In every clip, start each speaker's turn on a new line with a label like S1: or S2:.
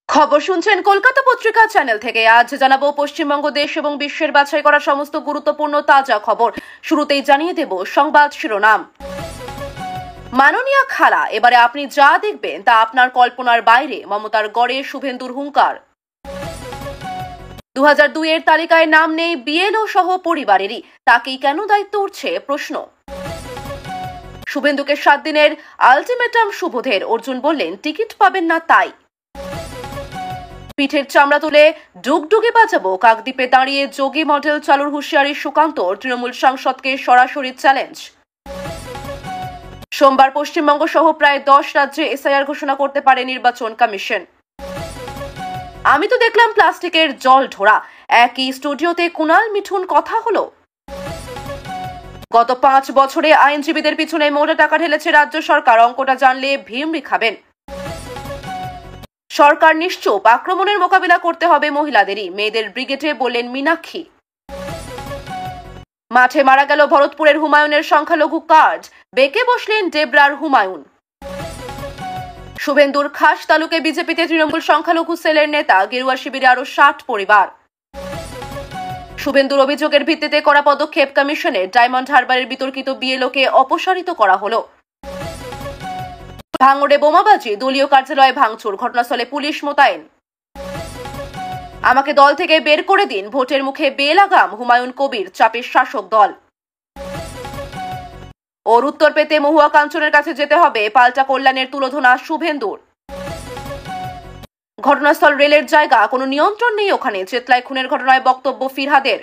S1: খবর শুনছেন কলকাতা পত্রিকা চ্যানেল থেকে। আজ জানাবো পশ্চিমবঙ্গ দেশ এবং বিশ্বের বাছাই করা সমস্ত গুরুত্বপূর্ণ তাজা খবর। শুরুতেই জানিয়ে দেব সংবাদ শিরোনাম। মাননীয় খালা, এবারে আপনি যা দেখবেন তা আপনার কল্পনার বাইরে, মমতার গড়ে শুভেন্দুর হুঙ্কার। 2002 এর তালিকায় নাম নেই বিএলও সহ পরিবারেরই, তাকেই কেন দায়িত্ব উঠছে প্রশ্ন। শুভেন্দুকে 7 দিনের আলটিমেটাম শুভদের, অর্জুন বললেন টিকিট পাবেন না তাই। পিঠের চামড়া তুলে ডুগডুগে বাজাবো, কাকদ্বীপে দাঁড়িয়ে যোগী মডেল চালুর হুঁশিয়ারি সুকান্তর, তৃণমূল সাংসদকে সরাসরি চ্যালেঞ্জ। সোমবার পশ্চিমবঙ্গ সহ প্রায় 10 রাজ্যে এসআইআর ঘোষণা করতে পারে নির্বাচন কমিশন। আমি তো দেখলাম প্লাস্টিকের জল ঢোড়া, একই স্টুডিওতে কুণাল মিঠুন কথা হলো। গত 5 বছরে আইনজীবীদের পিছনে মোটা টাকা ঢেলেছে রাজ্য সরকার, অঙ্কটা জানলে ভিমরি খাবেন। সরকার নিশ্চুপ, আক্রমণের মোকাবিলা করতে হবে মহিলাদেরই, মেয়েদের ব্রিগেডে বললেন মীনাক্ষী। মাঠে মারা গেল ভরতপুরের হুমায়ুনের সংখ্যালঘু কার্ড, বেঁকে বসলেন ডেবরার হুমায়ুন। শুভেন্দুর খাস তালুকে বিজেপিতে তৃণমূল সংখ্যালঘু সেলের নেতা, গেরুয়া শিবিরে আরো 60 পরিবার। শুভেন্দুর অভিযোগের ভিত্তিতে করা পদক্ষেপ কমিশনের, ডায়মন্ড হারবারের বিতর্কিত বিএলওকে অপসারিত করা হলো। ভাঙড়ে বোমাবাজি, দলীয় কার্যালয়ে ভাঙচুর, ঘটনাস্থলে পুলিশ মোতায়েন। আমাকে দল থেকে বের করে দিন, ভোটের মুখে বেলাগাম হুমায়ুন কবির, চাপের শাসক দল। ওর উত্তর পেতে মহুয়া কাঞ্চনের কাছে যেতে হবে, পাল্টা কল্যাণের তুলোধনা শুভেন্দুর। ঘটনাস্থল রেলের জায়গা, কোনো নিয়ন্ত্রণ নেই ওখানে, চেতলায় খুনের ঘটনায় বক্তব্য ফিরহাদের।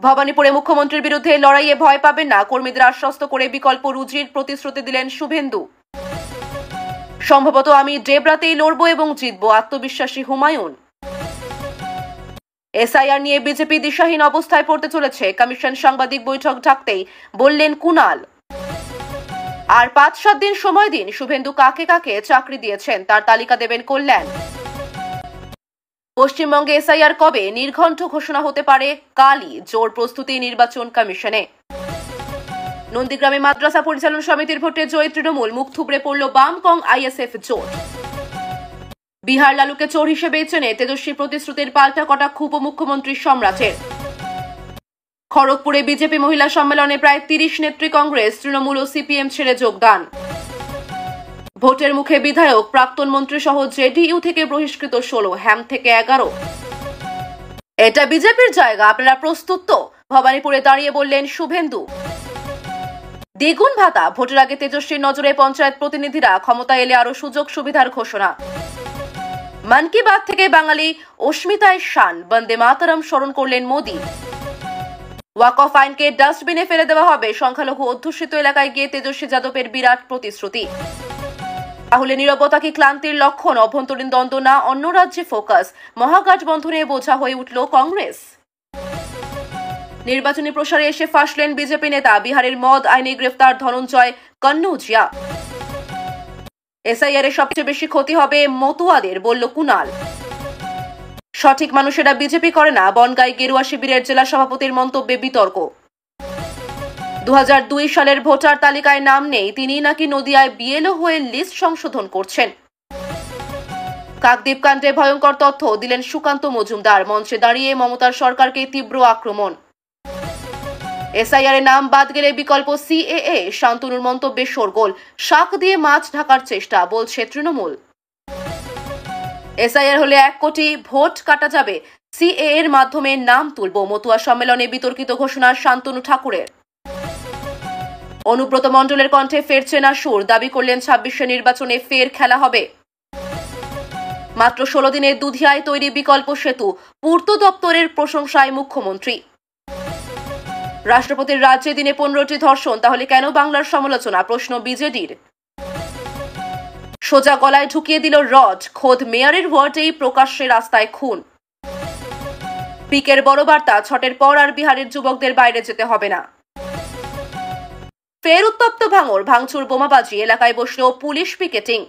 S1: ভবানীপুরে মুখ্যমন্ত্রীর বিরুদ্ধে লড়াইয়ে ভয় পাবেন না, কর্মীদের আশ্বস্ত করে বিকল্প রুজির প্রতিশ্রুতি দিলেন শুভেন্দু। সম্ভবত আমি ডেবরাতেই লড়বো এবং জিতবো, আত্মবিশ্বাসী হুমায়ুন। এসআইআর নিয়ে বিজেপি দিশাহীন অবস্থায় পড়তে চলেছে, কমিশন সাংবাদিক বৈঠক ডাকতেই বললেন কুণাল। আর 5-7 দিন সময় দিন, শুভেন্দু কাকে কাকে চাকরি দিয়েছেন তার তালিকা দেবেন কল্যাণ। পশ্চিমবঙ্গে এসআইআর কবে, নির্ঘণ্ট ঘোষণা হতে পারে কালই, জোর প্রস্তুতি নির্বাচন কমিশনে। নন্দীগ্রামে মাদ্রাসা পরিচালন সমিতির ভোটে জয়ী তৃণমূল, মুখ থুবড়ে পড়ল বাম কং আইএসএফ জোট। বিহার লালুকে চোর হিসেবে চেনে, তেজস্বী প্রতিশ্রুতির পাল্টা কটাক্ষ উপমুখ্যমন্ত্রী সম্রাটের। খড়গপুরে বিজেপি মহিলা সম্মেলনে প্রায় 30 নেত্রী কংগ্রেস, তৃণমূল ও সিপিএম ছেড়ে যোগদান। ভোটের মুখে বিধায়ক, প্রাক্তন মন্ত্রী সহ জেডিইউ থেকে বহিষ্কৃত 16, হ্যাম থেকে 11। এটা বিজেপির জায়গা, আপনারা প্রস্তুত তো? ভবানীপুরে দাঁড়িয়ে বললেন শুভেন্দু। দ্বিগুণ ভাতা, ভোটের আগে তেজস্বীর নজরে পঞ্চায়েত প্রতিনিধিরা, ক্ষমতা এলে আরো সুযোগ সুবিধার ঘোষণা। মন কি বাত থেকে বাঙালি অস্মিতায় শান, বন্দে মাতরম স্মরণ করলেন মোদী। ওয়াকফ আইনকে ডাস্টবিনে ফেলে দেওয়া হবে, সংখ্যালঘু অধ্যুষিত এলাকায় গিয়ে তেজস্বী যাদবের বিরাট প্রতিশ্রুতি। তাহলে নীরবতা কি ক্লান্তির লক্ষণ? অভ্যন্তরীণ দ্বন্দ্ব না অন্য রাজ্যে ফোকাস, মহাগঠবন্ধনে বোঝা হয়ে উঠল কংগ্রেস। নির্বাচনী প্রসারে এসে ফাঁসলেন বিজেপি নেতা, বিহারের মদ আইনে গ্রেফতার ধনঞ্জয় কন্নৌজিয়া। এসআইআর এর সবচেয়ে বেশি ক্ষতি হবে মতুয়াদের, বলল কুণাল। সঠিক মানুষেরা বিজেপি করে না, বনগাঁয় গেরুয়া শিবিরের জেলা সভাপতির মন্তব্যে বিতর্ক। 2002 সালের ভোটার তালিকায় নাম নেই, তিনি নাকি নদিয়ায় বিএলও হয়ে লিস্ট সংশোধন করছেন। কাকদ্বীপ কাণ্ডে ভয়ঙ্কর তথ্য দিলেন সুকান্ত মজুমদার, মঞ্চে দাঁড়িয়ে মমতার সরকারকে তীব্র আক্রমণ। এসআইআর এর নাম বাদ গেলে বিকল্প সিএএ, শান্তনুর মন্তব্যে শোরগোল, শাক দিয়ে মাছ ঢাকার চেষ্টা, বলছে তৃণমূল। এসআইআর হলে 1 কোটি ভোট কাটা যাবে, সিএএ এর মাধ্যমে নাম তুলব, মতুয়া সম্মেলনে বিতর্কিত ঘোষণা শান্তনু ঠাকুরের। অনুব্রত মণ্ডলের কণ্ঠে ফেরছে না সুর, দাবি করলেন 26 নির্বাচনে ফের খেলা হবে। মাত্র 16 দিনে দুধিয়ায় তৈরি বিকল্প সেতু, পূর্ত দপ্তরের প্রশংসায় মুখ্যমন্ত্রী। রাষ্ট্রপতির রাজ্যে দিনে 15টি ধর্ষণ, তাহলে কেন বাংলার সমালোচনা, প্রশ্ন বিজেডির। সোজা গলায় ঢুকিয়ে দিল রড, খোদ মেয়রের ওয়ার্ডেই প্রকাশ্যে রাস্তায় খুন। পিকের বড় বার্তা, ছটের পর আর বিহারের যুবকদের বাইরে যেতে হবে না। ফের উত্তপ্ত ভাঙড়, ভাঙচুর বোমাবাজি, এলাকায় বসল পুলিশ পিকেটিং।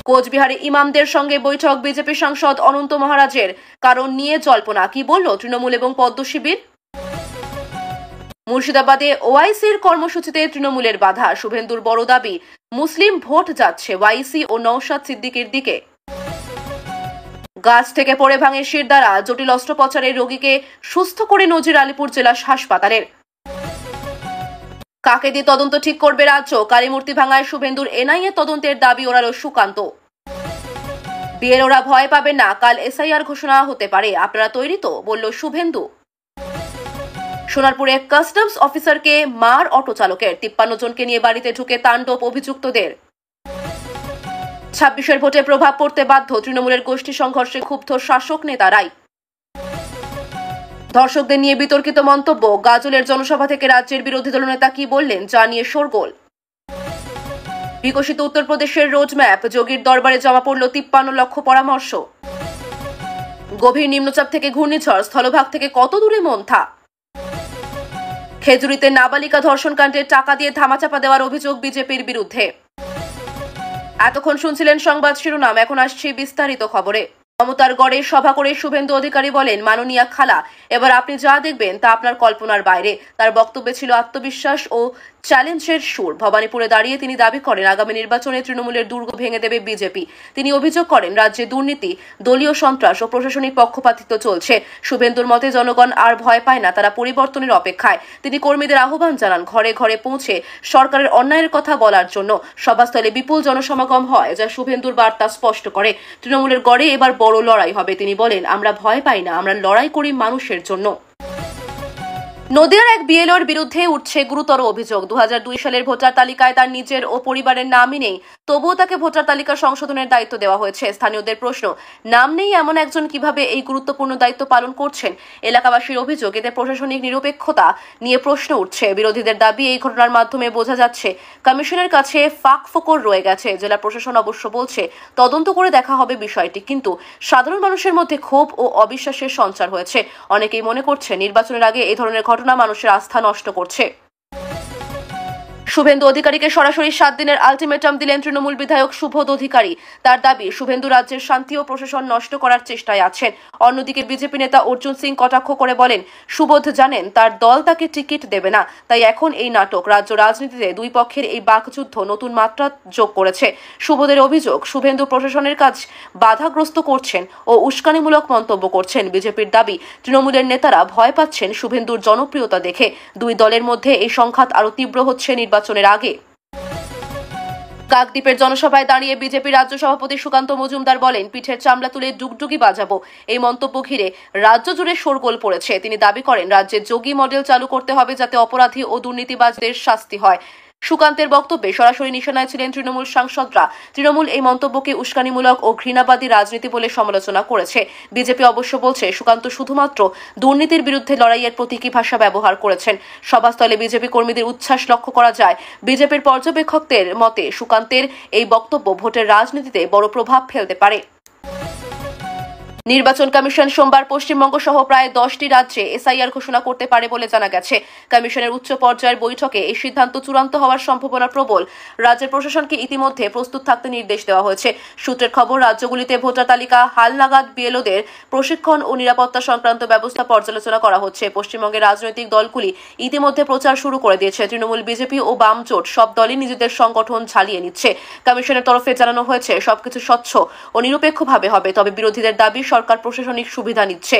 S1: কোচবিহারে ইমামদের সঙ্গে বৈঠক বিজেপি সাংসদ অনন্ত মহারাজের, কারণ নিয়ে জল্পনা, কি বলল তৃণমূল এবং পদ্ম শিবির। মুর্শিদাবাদে ওআইসির কর্মসূচিতে তৃণমূলের বাধা। শুভেন্দুর বড় দাবি, মুসলিম ভোট যাচ্ছে ওয়াইসি ও নওশাদ সিদ্দিকের দিকে। গাছ থেকে পড়ে ভাঙে শিরদাঁড়া, জটিল অস্ত্রোপচারের রোগীকে সুস্থ করে নজির আলিপুর জেলা হাসপাতালের। কাকে দিয়ে তদন্ত ঠিক করবে রাজ্য? কালীমূর্তি ভাঙায় শুভেন্দুর এনআইএ তদন্তের দাবি ওড়ালো সুকান্ত। বিএলওরা ভয় পাবে না, কাল এসআইআর ঘোষণা হতে পারে, আপনারা তৈরি তো, বলল শুভেন্দু। সোনারপুরে কাস্টমস অফিসারকে মার অটো চালকের, 53 জনকে নিয়ে বাড়িতে ঢুকে তাণ্ডব অভিযুক্তদের। 26-এর ভোটে প্রভাব পড়তে বাধ্য, তৃণমূলের গোষ্ঠী সংঘর্ষে ক্ষুব্ধ শাসক নেতারাই। ধর্ষকদের নিয়ে বিতর্কিত মন্তব্য, গাজলের জনসভা থেকে রাজ্যের বিরোধী দলনেতা কি বললেন যা নিয়ে শোরগোল। বিকশিত উত্তরপ্রদেশের রোডম্যাপ, যোগীর দরবারে জমা পড়ল 53 লক্ষ পরামর্শ। গভীর নিম্নচাপ থেকে ঘূর্ণিঝড়, স্থলভাগ থেকে কত দূরে মন্থা। খেজুরিতে নাবালিকা ধর্ষণকাণ্ডে টাকা দিয়ে ধামাচাপা দেওয়ার অভিযোগ বিজেপির বিরুদ্ধে। এতক্ষণ শুনছিলেন সংবাদ শিরোনাম, এখন আসছে বিস্তারিত খবরে। মমতার গড়ে সভা করে শুভেন্দু অধিকারী বলেন, মাননীয়া খালা, এবার আপনি যা দেখবেন তা আপনার কল্পনার বাইরে। তার বক্তব্যে ছিল আত্মবিশ্বাস ও চ্যালেঞ্জের সুর। ভবানীপুরে দাঁড়িয়ে তিনি দাবি করেন, আগামী নির্বাচনে তৃণমূলের দুর্গ ভেঙে দেবে বিজেপি। তিনি অভিযোগ করেন, রাজ্যে দুর্নীতি, দলীয় সন্ত্রাস ও প্রশাসনিক পক্ষপাতিত্ব চলছে। শুভেন্দুর মতে জনগণ আর ভয় পায় না, তারা পরিবর্তনের অপেক্ষায়। তিনি কর্মীদের আহ্বান জানান ঘরে ঘরে পৌঁছে সরকারের অন্যায়ের কথা বলার জন্য। সভাস্থলে বিপুল জনসমাগম হয়, যা শুভেন্দুর বার্তা স্পষ্ট করে। তৃণমূলের গড়ে এবার বড় লড়াই হবে। তিনি বলেন, আমরা ভয় পাই না, আমরা লড়াই করি মানুষের জন্য। নদিয়ার এক বিএলওর বিরুদ্ধে উঠছে গুরুতর অভিযোগ। 2002 সালের ভোটার তালিকায় তার নিজের ও পরিবারের নামই নেই, তবুও তাকে ভোটার তালিকা সংশোধনের দায়িত্ব দেওয়া হয়েছে। স্থানীয়দের প্রশ্ন, নাম নেই এমন একজন কিভাবে এই গুরুত্বপূর্ণ দায়িত্ব পালন করছেন? এলাকাবাসীর অভিযোগ, এতে প্রশাসনিক নিরপেক্ষতা নিয়ে প্রশ্ন উঠছে। বিরোধীদের দাবি, এই ঘটনার মাধ্যমে বোঝা যাচ্ছে কমিশনের কাছে ফাঁকফোকর রয়ে গেছে। জেলা প্রশাসন অবশ্য বলছে তদন্ত করে দেখা হবে বিষয়টি, কিন্তু সাধারণ মানুষের মধ্যে ক্ষোভ ও অবিশ্বাসের সঞ্চার হয়েছে। অনেকেই মনে করছে নির্বাচনের আগে এই ধরনের ঘটনা মানুষের আস্থা নষ্ট করছে। শুভেন্দু অধিকারীকে সরাসরি 7 দিনের আলটিমেটাম দিলেন তৃণমূল বিধায়ক সুবোধ অধিকারী। তার দাবি, শুভেন্দু রাজ্যের শান্তি ও প্রশাসন নষ্ট করার চেষ্টায় আছেন। অন্যদিকে বিজেপি নেতা অর্জুন সিং কটাক্ষ করে বলেন, সুবোধ জানেন তার দল তাকে টিকিট দেবে না, তাই এখন এই নাটক। রাজ্য রাজনীতিতে দুই পক্ষের এই বাকযুদ্ধ নতুন মাত্রা যোগ করেছে। সুবোধের অভিযোগ, শুভেন্দু প্রশাসনের কাজ বাধাগ্রস্ত করছেন ও উস্কানিমূলক মন্তব্য করছেন। বিজেপির দাবি, তৃণমূলের নেতারা ভয় পাচ্ছেন শুভেন্দুর জনপ্রিয়তা দেখে। দুই দলের মধ্যে এই সংঘাত আরো তীব্র হচ্ছে নির্বাচনের আগে। কাকদ্বীপের জনসভায় দাঁড়িয়ে বিজেপি রাজ্য সভাপতি সুকান্ত মজুমদার বলেন, পিঠের চামড়া তুলে ডুগডুগি বাজাবো। এই মন্তব্য ঘিরে রাজ্য জুড়ে শোরগোল পড়েছে। তিনি দাবি করেন, রাজ্যে যোগী মডেল চালু করতে হবে, যাতে অপরাধী ও দুর্নীতিবাজদের শাস্তি হয়। সুকান্তের বক্তব্যে সরাসরি নিশানায় ছিলেন তৃণমূল সাংসদরা। তৃণমূল এই মন্তব্যকে উস্কানিমূলক ও ঘৃণাবাদী রাজনীতি বলে সমালোচনা করেছে। বিজেপি অবশ্য বলছে, সুকান্ত শুধুমাত্র দুর্নীতির বিরুদ্ধে লড়াইয়ের প্রতীকী ভাষা ব্যবহার করেছেন। সভাস্থলে বিজেপি কর্মীদের উচ্ছ্বাস লক্ষ্য করা যায়। বিজেপির পর্যবেক্ষকদের মতে, সুকান্তের এই বক্তব্য ভোটের রাজনীতিতে বড় প্রভাব ফেলতে পারে। নির্বাচন কমিশন সোমবার পশ্চিমবঙ্গ সহ প্রায় 10টি রাজ্যে এসআইআর ঘোষণা করতে পারে বলে জানা গেছে। কমিশনের উচ্চ পর্যায়ের বৈঠকে এই সিদ্ধান্ত চূড়ান্ত হওয়ার সম্ভাবনা প্রবল। রাজ্যের প্রশাসনকে ইতিমধ্যে প্রস্তুত থাকতে নির্দেশ দেওয়া হয়েছে। সূত্রের খবর, রাজ্যগুলিতে ভোটার তালিকা হালনাগাদ, বিএলওদের প্রশিক্ষণ ও নিরাপত্তা সংক্রান্ত ব্যবস্থা পর্যালোচনা করা হচ্ছে। পশ্চিমবঙ্গের রাজনৈতিক দলগুলি ইতিমধ্যে প্রচার শুরু করে দিয়েছে। তৃণমূল, বিজেপি ও বাম জোট সব দলই নিজেদের সংগঠন ঝালিয়ে নিচ্ছে। কমিশনের তরফে জানানো হয়েছে, সবকিছু স্বচ্ছ ও নিরপেক্ষভাবে হবে, তবে বিরোধীদের দাবি সরকার প্রশাসনিক সুবিধা নিচ্ছে।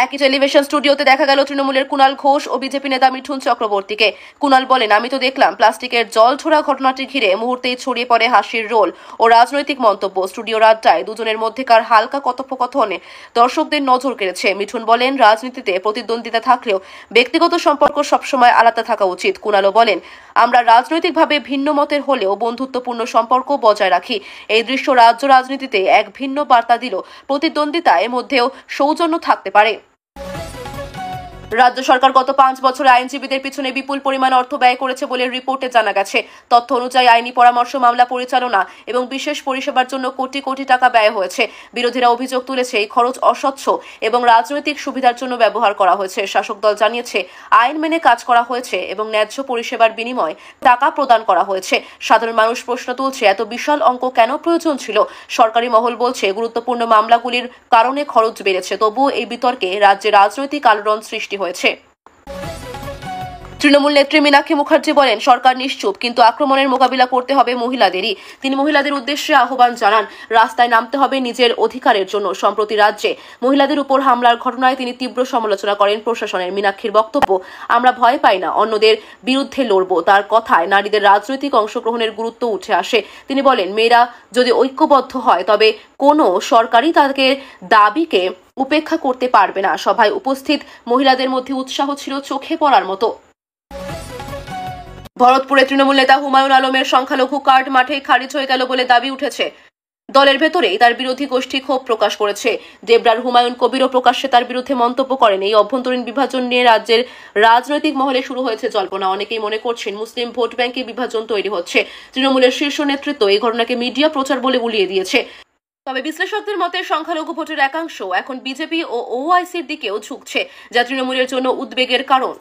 S1: একই টেলিভিশন স্টুডিওতে দেখা গেল তৃণমূলের কুণাল ঘোষ ও বিজেপি নেতা মিঠুন চক্রবর্তীকে। কুণাল বলেন, আমি তো দেখলাম প্লাস্টিকের জল ছোড়া ঘটনাটি ঘিরে মুহূর্তেই ছড়িয়ে পড়ে হাসির রোল ও রাজনৈতিক মন্তব্য। স্টুডিওর আড্ডায় দুজনের মধ্যেকার হালকা কথোপকথনে দর্শকদের নজর কেড়েছে। মিঠুন বলেন, রাজনীতিতে প্রতিদ্বন্দ্বিতা থাকলেও ব্যক্তিগত সম্পর্ক সবসময় আলাদা থাকা উচিত। কুণালও বলেন, আমরা রাজনৈতিকভাবে ভিন্ন মতের হলেও বন্ধুত্বপূর্ণ সম্পর্ক বজায় রাখি। এই দৃশ্য রাজ্য রাজনীতিতে এক ভিন্ন বার্তা দিল। প্রতিদ্বন্দ্বিতার মধ্যেও সৌজন্য থাকতে পারে। রাজ্য সরকার গত 5 বছরে আইনজীবীদের পিছনে বিপুল পরিমাণ অর্থ ব্যয় করেছে বলে রিপোর্টে জানা গেছে। তথ্য অনুযায়ী আইনি পরামর্শ, মামলা পরিচালনা এবং বিশেষ পরিষেবার জন্য কোটি কোটি টাকা ব্যয় হয়েছে। বিরোধীরা অভিযোগ তুলেছে, এই খরচ অস্বচ্ছ এবং রাজনৈতিক সুবিধার জন্য ব্যবহার করা হয়েছে। শাসক দল জানিয়েছে, আইন মেনে কাজ করা হয়েছে এবং ন্যায্য পরিষেবার বিনিময়ে টাকা প্রদান করা হয়েছে। সাধারণ মানুষ প্রশ্ন তুলছে, এত বিশাল অঙ্ক কেন প্রয়োজন ছিল? সরকারি মহল বলছে, গুরুত্বপূর্ণ মামলাগুলির কারণে খরচ বেড়েছে। তবুও এই বিতর্কে রাজ্যে রাজনৈতিক আলোড়ন সৃষ্টি হয়েছে। তৃণমূল নেত্রী মীনাক্ষী মুখার্জি বলেন, সরকার নিশ্চুপ, কিন্তু আক্রমণের মোকাবিলা করতে হবে মহিলাদেরই। তিনি মহিলাদের উদ্দেশ্যে আহ্বান জানান, রাস্তায় নামতে হবে নিজের অধিকারের জন্য। সম্প্রতি রাজ্যে মহিলাদের উপর হামলার ঘটনায় তিনি তীব্র সমালোচনা করেন প্রশাসনের। মীনাক্ষীর বক্তব্য, আমরা ভয় পাই না, অন্যদের বিরুদ্ধে লড়ব। তার কথায় নারীদের রাজনৈতিক অংশগ্রহণের গুরুত্ব উঠে আসে। তিনি বলেন, মেয়েরা যদি ঐক্যবদ্ধ হয় তবে কোনো সরকারই তাদের দাবিকে উপেক্ষা করতে পারবে না। সভায় উপস্থিত মহিলাদের মধ্যে উৎসাহ ছিল চোখে পড়ার মতো। ভরতপুরে তৃণমূল নেতা হুমায়ুন আলমের সংখ্যালঘু কার্ড মাঠে খারিজ হয়ে গেল বলে দাবি উঠেছে। দলের ভেতরেই তার বিরোধী গোষ্ঠী ক্ষোভ প্রকাশ করেছে। দেবরার হুমায়ুন কবিরও প্রকাশ্যে তার বিরুদ্ধে মন্তব্য করেন। এই অভ্যন্তরীণ বিভাজন নিয়ে রাজ্যের রাজনৈতিক মহলে শুরু হয়েছে জল্পনা। অনেকেই মনে করছেন মুসলিম ভোট ব্যাংকে বিভাজন তৈরি হচ্ছে। তৃণমূলের শীর্ষ নেতৃত্ব এই ঘটনাকে মিডিয়া প্রচার বলে উড়িয়ে দিয়েছে। তবে বিশ্লেষকদের মতে সংখ্যালঘু ভোটের একাংশ এখন বিজেপি ও ওআইসির দিকেও ঝুঁকছে, যা তৃণমূলের জন্য উদ্বেগের কারণ।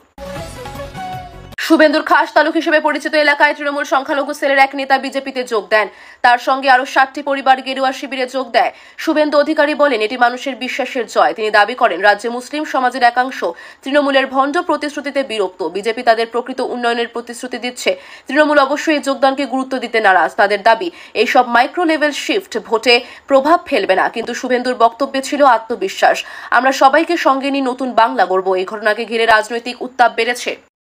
S1: শুভেন্দুর খাস তালুক হিসেবে পরিচিত এলাকায় তৃণমূল সংখ্যালঘু সেলের এক নেতা বিজেপিতে যোগ দেন। তার সঙ্গে আরো 60টি পরিবার গেরুয়া শিবিরে যোগ দেয়। শুভেন্দু অধিকারী বলেন, এটি মানুষের বিশ্বাসের জয়। তিনি দাবি করেন, রাজ্যে মুসলিম সমাজের একাংশ তৃণমূলের ভণ্ড প্রতিশ্রুতিতে বিরক্ত। বিজেপি তাদের প্রকৃত উন্নয়নের প্রতিশ্রুতি দিচ্ছে। তৃণমূল অবশ্যই এই যোগদানকে গুরুত্ব দিতে নারাজ। তাদের দাবি, এইসব মাইক্রো লেভেল শিফট ভোটে প্রভাব ফেলবে না। কিন্তু শুভেন্দুর বক্তব্যে ছিল আত্মবিশ্বাস। আমরা সবাইকে সঙ্গে নিয়ে নতুন বাংলা গড়ব। এই ঘটনাকে ঘিরে রাজনৈতিক উত্তাপ বেড়েছে।